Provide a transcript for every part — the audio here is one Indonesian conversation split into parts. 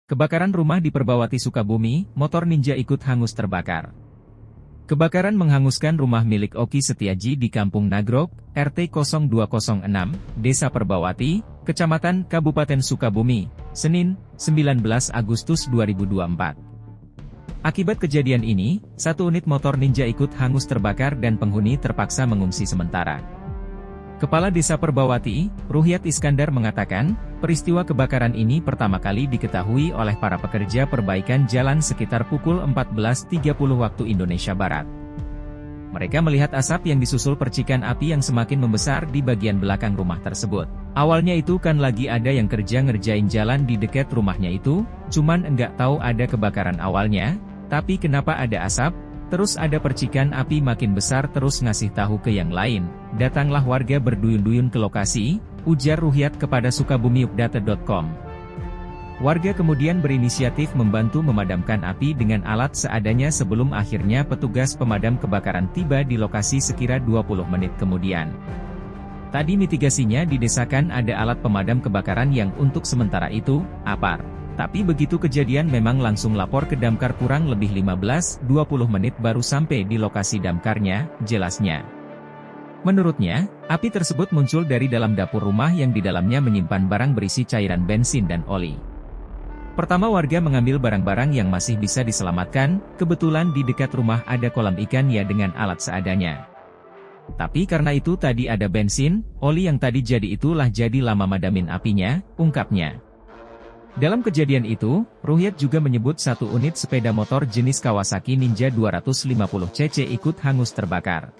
Kebakaran rumah di Perbawati Sukabumi, motor ninja ikut hangus terbakar. Kebakaran menghanguskan rumah milik Oki Setiaji di Kampung Nagrog, RT 0206, Desa Perbawati, Kecamatan Kabupaten Sukabumi, Senin, 19 Agustus 2024. Akibat kejadian ini, satu unit motor ninja ikut hangus terbakar dan penghuni terpaksa mengungsi sementara. Kepala Desa Perbawati, Ruhyat Iskandar mengatakan, peristiwa kebakaran ini pertama kali diketahui oleh para pekerja perbaikan jalan sekitar pukul 14.30 waktu Indonesia Barat. Mereka melihat asap yang disusul percikan api yang semakin membesar di bagian belakang rumah tersebut. Awalnya itu kan lagi ada yang kerja ngerjain jalan di dekat rumahnya itu, cuman enggak tahu ada kebakaran awalnya, tapi kenapa ada asap? Terus ada percikan api makin besar terus ngasih tahu ke yang lain. Datanglah warga berduyun-duyun ke lokasi, ujar Ruhyat kepada sukabumiupdata.com. Warga kemudian berinisiatif membantu memadamkan api dengan alat seadanya sebelum akhirnya petugas pemadam kebakaran tiba di lokasi sekira 20 menit kemudian. Tadi mitigasinya didesakan ada alat pemadam kebakaran yang untuk sementara itu, APAR. Tapi begitu kejadian memang langsung lapor ke damkar kurang lebih 15-20 menit baru sampai di lokasi damkarnya, jelasnya. Menurutnya, api tersebut muncul dari dalam dapur rumah yang di dalamnya menyimpan barang berisi cairan bensin dan oli. Pertama warga mengambil barang-barang yang masih bisa diselamatkan, kebetulan di dekat rumah ada kolam ikan ya dengan alat seadanya. Tapi karena itu tadi ada bensin, oli yang tadi jadi itulah jadi lama madamin apinya, ungkapnya. Dalam kejadian itu, Ruhyat juga menyebut satu unit sepeda motor jenis Kawasaki Ninja 250cc ikut hangus terbakar.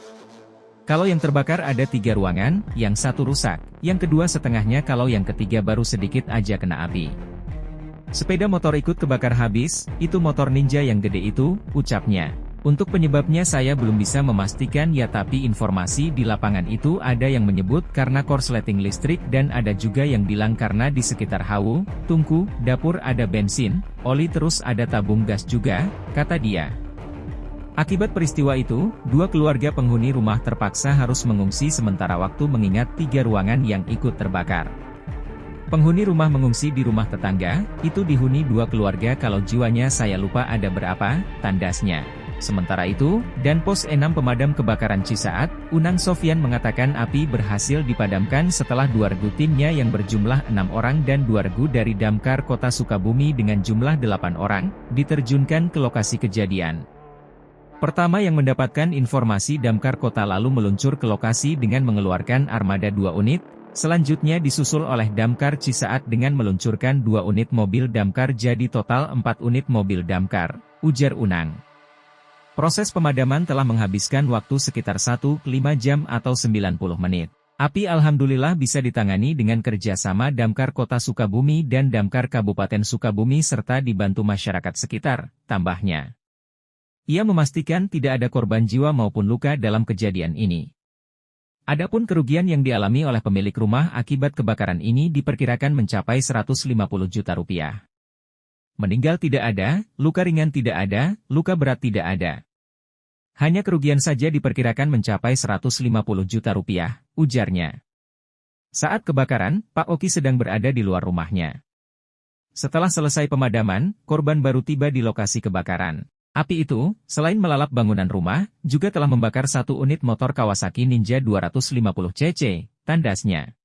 Kalau yang terbakar ada 3 ruangan, yang satu rusak, yang kedua setengahnya kalau yang ketiga baru sedikit aja kena api. Sepeda motor ikut kebakar habis, itu motor ninja yang gede itu, ucapnya. Untuk penyebabnya saya belum bisa memastikan ya tapi informasi di lapangan itu ada yang menyebut karena korsleting listrik dan ada juga yang bilang karena di sekitar hawu, tungku, dapur ada bensin, oli terus ada tabung gas juga, kata dia. Akibat peristiwa itu, 2 keluarga penghuni rumah terpaksa harus mengungsi sementara waktu mengingat 3 ruangan yang ikut terbakar. Penghuni rumah mengungsi di rumah tetangga, itu dihuni 2 keluarga kalau jiwanya saya lupa ada berapa, tandasnya. Sementara itu, Danpos 6 Pemadam Kebakaran Cisaat, Unang Sofyan mengatakan api berhasil dipadamkan setelah 2 regu timnya yang berjumlah 6 orang dan 2 regu dari Damkar Kota Sukabumi dengan jumlah 8 orang, diterjunkan ke lokasi kejadian. Pertama yang mendapatkan informasi Damkar Kota lalu meluncur ke lokasi dengan mengeluarkan armada 2 unit, selanjutnya disusul oleh Damkar Cisaat dengan meluncurkan 2 unit mobil damkar jadi total 4 unit mobil damkar, ujar Unang. Proses pemadaman telah menghabiskan waktu sekitar 1,5 jam atau 90 menit. Api alhamdulillah bisa ditangani dengan kerjasama Damkar Kota Sukabumi dan Damkar Kabupaten Sukabumi serta dibantu masyarakat sekitar, tambahnya. Ia memastikan tidak ada korban jiwa maupun luka dalam kejadian ini. Adapun kerugian yang dialami oleh pemilik rumah akibat kebakaran ini diperkirakan mencapai 150 juta rupiah. Meninggal tidak ada, luka ringan tidak ada, luka berat tidak ada. Hanya kerugian saja diperkirakan mencapai 150 juta rupiah, ujarnya. Saat kebakaran, Pak Oki sedang berada di luar rumahnya. Setelah selesai pemadaman, korban baru tiba di lokasi kebakaran. Api itu, selain melalap bangunan rumah, juga telah membakar satu unit motor Kawasaki Ninja 250cc, tandasnya.